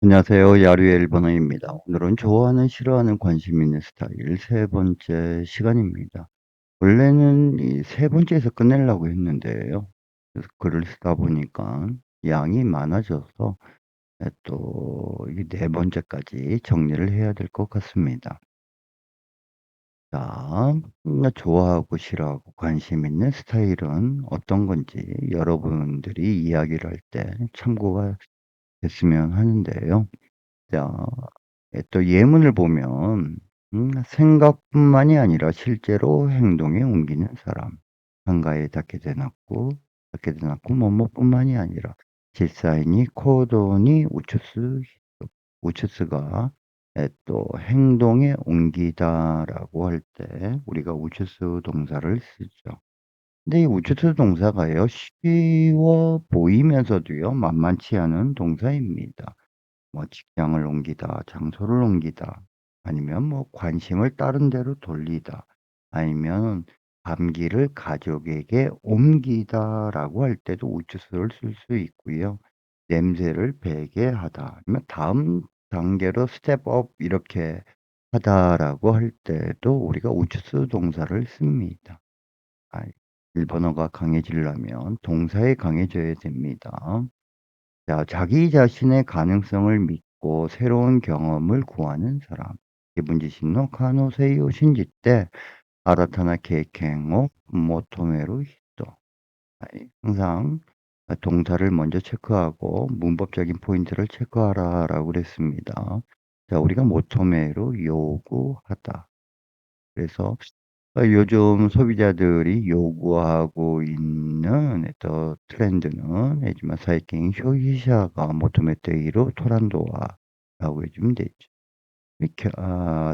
안녕하세요. 야류의 일본어입니다. 오늘은 좋아하는, 싫어하는, 관심 있는 스타일 세 번째 시간입니다. 원래는 이 세 번째에서 끝내려고 했는데요. 그래서 글을 쓰다 보니까 양이 많아져서 또 이게 네 번째까지 정리를 해야 될 것 같습니다. 자, 좋아하고 싫어하고 관심 있는 스타일은 어떤 건지 여러분들이 이야기를 할 때 참고가 됐으면 하는데요. 자, 또 예문을 보면 생각뿐만이 아니라 실제로 행동에 옮기는 사람. 한가에 닦게でなく뭐뭐뿐만이 아니라 실사이니 코도니 우추스 우추스가 또 행동에 옮기다라고 할 때 우리가 우추스 동사를 쓰죠. 근데 이 우추스 동사가요, 쉬워 보이면서도요, 만만치 않은 동사입니다. 뭐 직장을 옮기다, 장소를 옮기다, 아니면 뭐 관심을 다른 데로 돌리다, 아니면 감기를 가족에게 옮기다라고 할 때도 우추스를 쓸 수 있고요. 냄새를 배게 하다, 아니면 다음 단계로 스텝업 이렇게 하다라고 할 때도 우리가 우추스 동사를 씁니다. 아, 일본어가 강해지려면 동사에 강해져야 됩니다. 자, 자기 자신의 가능성을 믿고 새로운 경험을 구하는 사람. 기분지신노 카노세이오 신지て 新たな 経験を 求める 人. 항상 동사를 먼저 체크하고 문법적인 포인트를 체크하라라고 그랬습니다. 자, 우리가 모토메로 요구하다. 그래서 요즘 소비자들이 요구하고 있는 트렌드는 하지만最近 소비자가 求めている トレンドは라고 해주면 되죠. 이렇게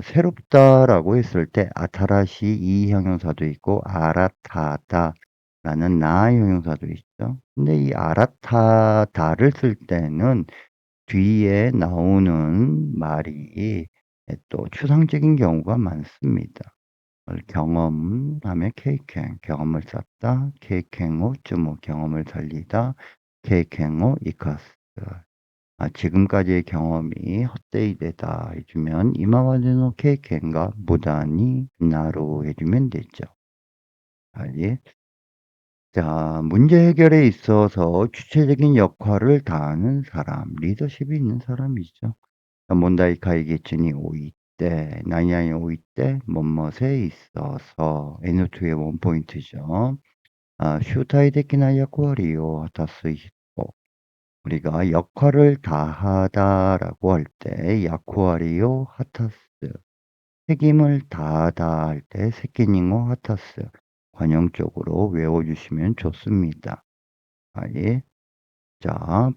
새롭다라고 했을 때 아타라시 이 형용사도 있고 아라타다라는 나 형용사도 있죠. 근데 이 아라타다를 쓸 때는 뒤에 나오는 말이 또 추상적인 경우가 많습니다. 경험하면 케이켄, 경험을 쌓다, 케이켄 후 쯔무, 경험을 살리다, 케이켄 후 이카스. 지금까지의 경험이 헛되이 되다 해주면 이마마데노 케이켄가 무단히 나로 해주면 되죠. 예. 자, 문제 해결에 있어서 주체적인 역할을 다하는 사람, 리더십이 있는 사람이죠.問題解決において、何々おいて、뭐뭐에 있어서 N2의 원포인트죠. 주体的な 역할을 果たす人. 우리가 역할을 다하다라고 할 때 역할을 果たす. 책임을 다하다 할 때責任を 果たす. 관용적으로 외워주시면 좋습니다. 예. 자,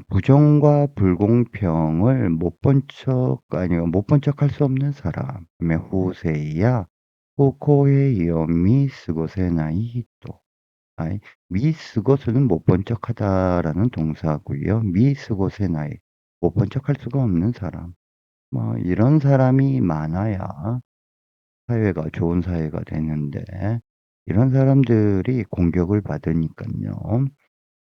부정과 불공평을 못 본 척 아니요 못 본 척 할 수 없는 사람. 그다음에 후세이야 후코의 위험이 스고세나이 히토. 아이 미스고스는 못 본 척하다라는 동사고요. 미스고세나이 못 본 척 할 수가 없는 사람. 뭐 이런 사람이 많아야 사회가 좋은 사회가 되는데 이런 사람들이 공격을 받으니깐요.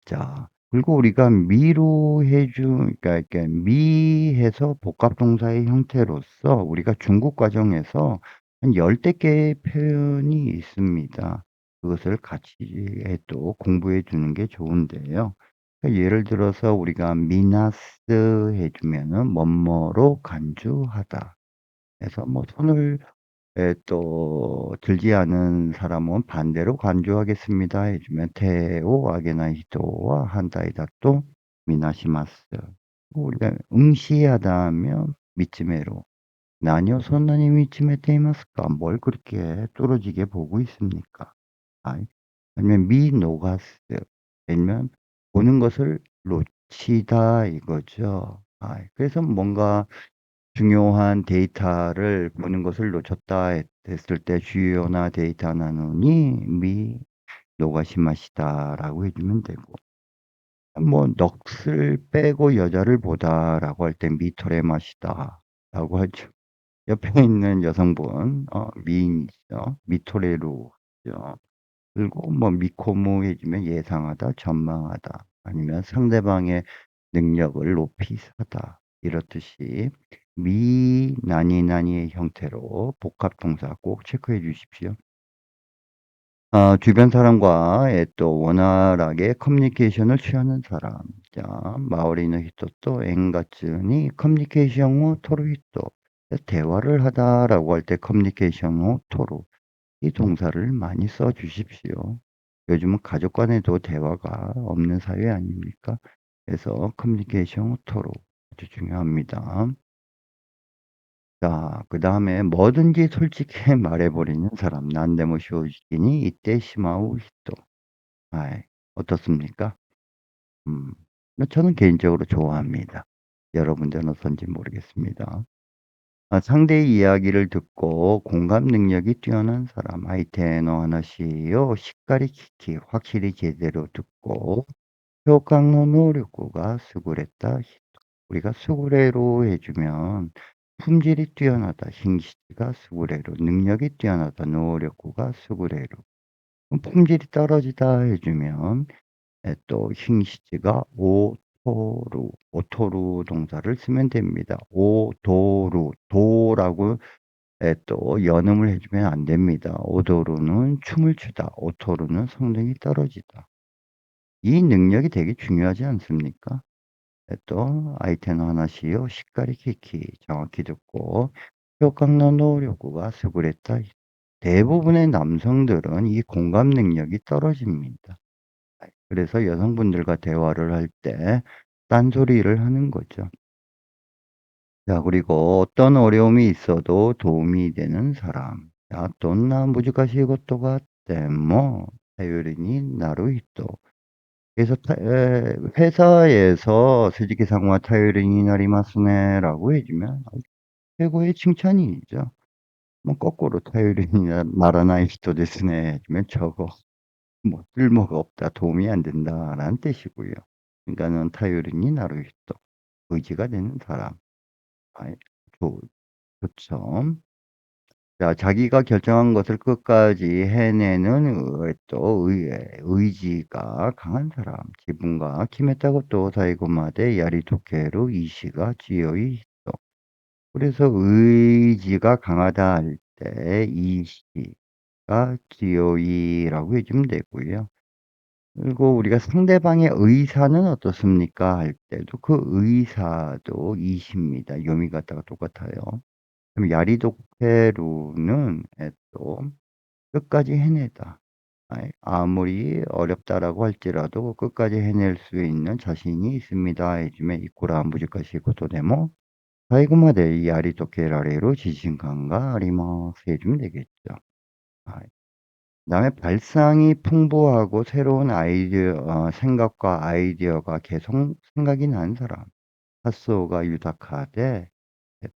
자, 그리고 우리가 미로 해주 그러니까 이렇게 미해서 복합 동사의 형태로서 우리가 중국 과정에서 한 열댓 개의 표현이 있습니다. 그것을 같이 또 공부해 주는 게 좋은데요. 그러니까 예를 들어서 우리가 미나스 해 주면은 뭐뭐로 간주하다 해서 뭐 손을 또 들지 않은 사람은 반대로 간주하겠습니다 해주면 테오 아게나 히토와 한다이다 또 미나시마스. 우리가 응시하다 하면 미츠메로. 나니요 손나니 미츠메테 이마스까? 뭘 그렇게 뚫어지게 보고 있습니까? 아니면 미노가스. 아니면 보는 것을 놓치다 이거죠. 그래서 뭔가 중요한 데이터를 보는 것을 놓쳤다 했을 때 주요나 데이터 나누니 미 노가시마시다라고 해주면 되고 뭐 넋을 빼고 여자를 보다라고 할 때 미토레마시다라고 하죠. 옆에 있는 여성분 미인이죠. 미토레루죠. 그리고 뭐 미코무 해주면 예상하다, 전망하다 아니면 상대방의 능력을 높이 사다 이렇듯이 미, 나니, 나니의 형태로 복합 동사 꼭 체크해 주십시오. 주변 사람과의 또 원활하게 커뮤니케이션을 취하는 사람. 자, 마오리노 히토또 엔가츠니 커뮤니케이션 후 토로 히토. 대화를 하다라고 할 때 커뮤니케이션 후 토로. 이 동사를 많이 써 주십시오. 요즘은 가족 간에도 대화가 없는 사회 아닙니까? 그래서 커뮤니케이션 후 토로 아주 중요합니다. 자, 그다음에 뭐든지 솔직히 말해 버리는 사람. 난데모 쇼지니 이때 시마우 히토. 아이, 어떻습니까? 음. 저는 개인적으로 좋아합니다. 여러분들은 어떤지 모르겠습니다. 상대의 이야기를 듣고 공감 능력이 뛰어난 사람. 아이테노 하나시요 시까리 키키 확실히 제대로 듣고 효강노 노력구가 수구레다. 우리가 수구레로 해 주면 품질이 뛰어나다. 싱시가 수구레로 능력이 뛰어나다. 노력구가 수구레로 품질이 떨어지다 해 주면 또 싱시가 오토루, 오토루 동사를 쓰면 됩니다. 오도루, 도라고 또 연음을 해 주면 안 됩니다. 오도루는 춤을 추다, 오토루는 성능이 떨어지다. 이 능력이 되게 중요하지 않습니까? 또 아이테노 하나시요 시까리 키키 정확히 듣고 효강노 노력구가 수그랬다. 대부분의 남성들은 이 공감 능력이 떨어집니다. 그래서 여성분들과 대화를 할 때 딴소리를 하는 거죠. 자, 그리고 어떤 어려움이 있어도 도움이 되는 사람. 야, 돈나 무지가시 이것도가 때모 타요리니 나루히토. 그래서 회사에서 스즈키상와 타요리니 나리마스네라고 해주면 최고의 칭찬이죠. 뭐 거꾸로 타요리니 마라나이 히토 데스네 해주면 저거 뭐 쓸모가 없다, 도움이 안 된다라는 뜻이고요. 그러니까는 타요리니 나루히토 의지가 되는 사람. 아이, 좋 좋죠. 자, 자기가 결정한 것을 끝까지 해내는 또 의지가 강한 사람. 지분과 키메타고 또 사이고마데 야리토케로 이시가 지요이 히토. 그래서 의지가 강하다 할 때 이시가 지요이라고 해주면 되고요. 그리고 우리가 상대방의 의사는 어떻습니까? 할 때도 그 의사도 이시입니다. 요미가타가 똑같아요. 그럼 야리도케루는 또 끝까지 해내다. 아무리 어렵다라고 할지라도 끝까지 해낼 수 있는 자신이 있습니다. 해주면 이코라 무지카시고 도데모 사이고마데 야리도케라레로 지신강가 아리마스 해주면 되겠죠. 그다음에 발상이 풍부하고 새로운 생각과 아이디어가 계속 생각이 나는 사람.発想が 유다카데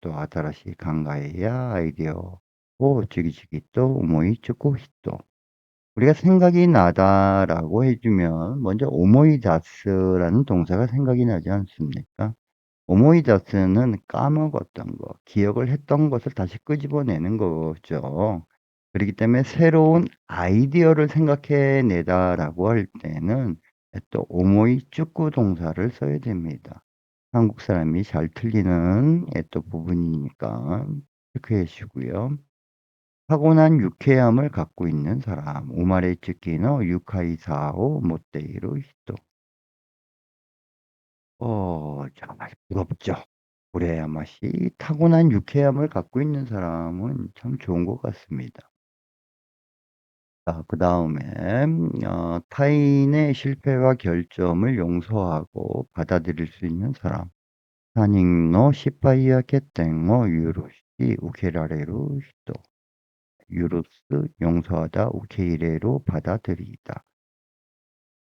또 아다라시 강가에야 아이디어 오 지기지기 또 오모이 쭈고 히또 우리가 생각이 나다라고 해주면 먼저 오모이다스라는 동사가 생각이 나지 않습니까? 오모이다스는 까먹었던 거, 기억을 했던 것을 다시 끄집어내는 거죠. 그렇기 때문에 새로운 아이디어를 생각해내다라고 할 때는 또 오모이 쭈꾸 동사를 써야 됩니다. 한국 사람이 잘 틀리는 또 부분이니까 체크해 주시고요. 타고난 유쾌함을 갖고 있는 사람. 오마레 츠키노 유카이사오 모테이로 히토. 정말 부럽죠. 우레야마시 타고난 유쾌함을 갖고 있는 사람은 참 좋은 것 같습니다. 자, 그다음에 타인의 실패와 결점을 용서하고 받아들일 수 있는 사람. 他人の失敗や欠点を許し受けられる人。 유로스 용서하다 우케이레로 받아들이다.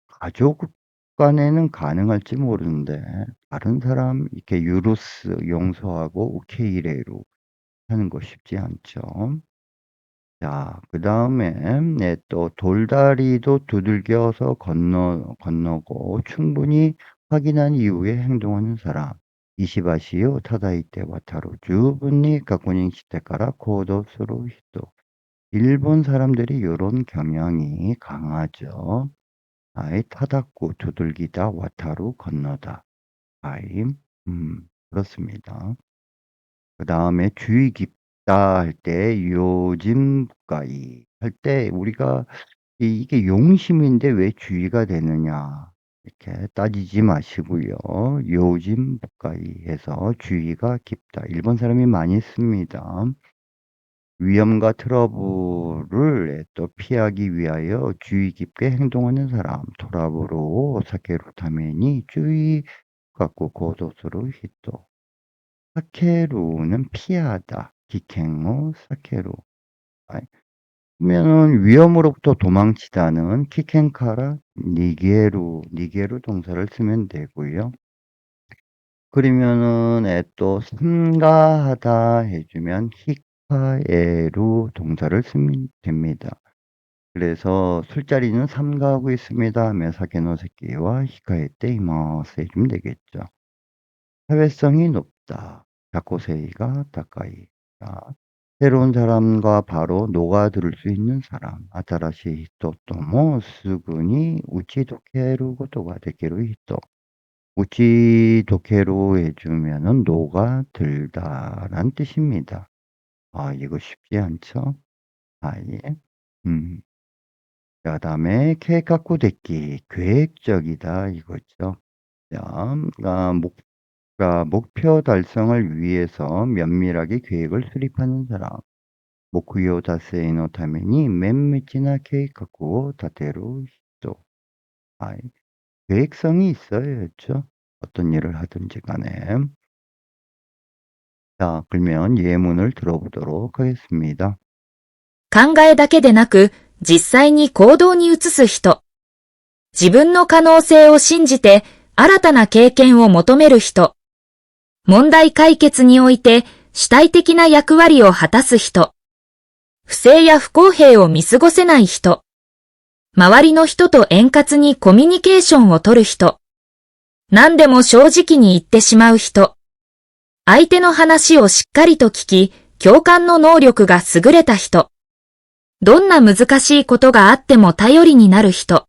가족 간에는 가능할지 모르는데 다른 사람 이렇게 유로스 용서하고 우케이레로 하는 거 쉽지 않죠. 자, 그다음에 또 돌다리도 두들겨서 건너고 충분히 확인한 이후에 행동하는 사람. 이시바시요 타다이테 와타로 주분히 가쿠닝 시테카라 고도스로 히토. 일본 사람들이 요런 경향이 강하죠. 타다쿠 두들기다 와타루 건너다. 아이. 그렇습니다. 그다음에 주의 깊다 할 때 요즘 가이 할 때 우리가 이게 용심인데 왜 주의가 되느냐 이렇게 따지지 마시고요. 요즘 가이 해서 주의가 깊다. 일본 사람이 많이 씁니다. 위험과 트러블을 또 피하기 위하여 주의 깊게 행동하는 사람.トラブルを 避けるために 주의 갖고 고도스로 히또. 사케루는 피하다. 기켄を 사케루. 아이, 그러면은 위험으로부터 도망치다는 키켄카라 니게루 동사를 쓰면 되고요. 그러면은 또 삼가하다 해주면 히카에루 동사를 쓰면 됩니다. 그래서 술자리는 삼가하고 있습니다 하면 사케노세키와 히카에테 이마스 해주면 되겠죠. 사회성이 높다. 자코세이가 다카이. 자, 새로운 사람과 바로 녹아들 수 있는 사람. 아타라시 히토토모 스구니 우치도케루 고토가 데키루 히토. 우치도케루 해주면은 녹아들다란 뜻입니다. 아, 이거 쉽지 않죠? 아예. 자, 다음에 계획 갖고 됐기 계획적이다 이거죠. 자, 목표 달성을 위해서 면밀하게 계획을 수립하는 사람. 목표達成のために綿密な計画を立てる人. 아이, 계획성이 있어야죠. 어떤 일을 하든지 간에. 자, 그러면 예문을 들어보도록 하겠습니다. 考えだけでなく、実際に行動に移す人。自分の可能性を信じて、新たな経験を求める人。問題解決において、主体的な役割を果たす人。不正や不公平を見過ごせない人。周りの人と円滑にコミュニケーションを取る人。何でも正直に言ってしまう人。相手の話をしっかりと聞き、共感の能力が優れた人。どんな難しいことがあっても頼りになる人。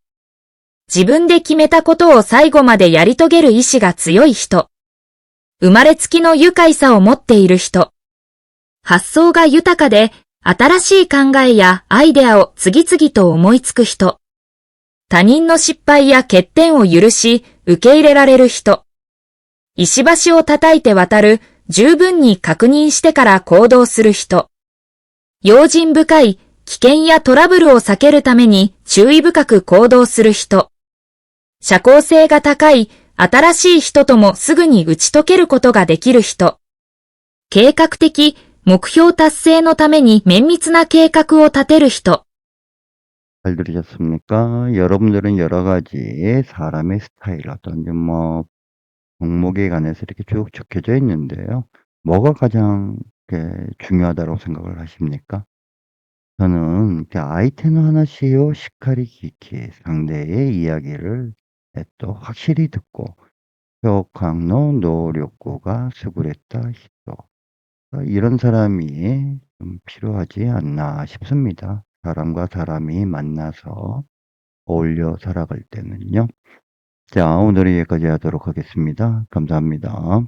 自分で決めたことを最後までやり遂げる意志が強い人。生まれつきの愉快さを持っている人。発想が豊かで、新しい考えやアイデアを次々と思いつく人。他人の失敗や欠点を許し、受け入れられる人。石橋を叩いて渡る、十分に確認してから行動する人。用心深い、危険やトラブルを避けるために注意深く行動する人。社交性が高い、新しい人ともすぐに打ち解けることができる人。計画的、目標達成のために綿密な計画を立てる人。잘 들으셨습니까? 여러분들은 여러 가지 사람의 스타일, 어떤 종목에 관해서 이렇게 쭉 적혀져 있는데요. 뭐가 가장 중요하다고 생각을 하십니까? 저는 아이테노 하나시요 시카리 기키 상대의 이야기를 또 확실히 듣고 효강노 노력고가 수구랬다 히도. 이런 사람이 좀 필요하지 않나 싶습니다. 사람과 사람이 만나서 어울려 살아갈 때는요. 자, 오늘은 여기까지 하도록 하겠습니다. 감사합니다.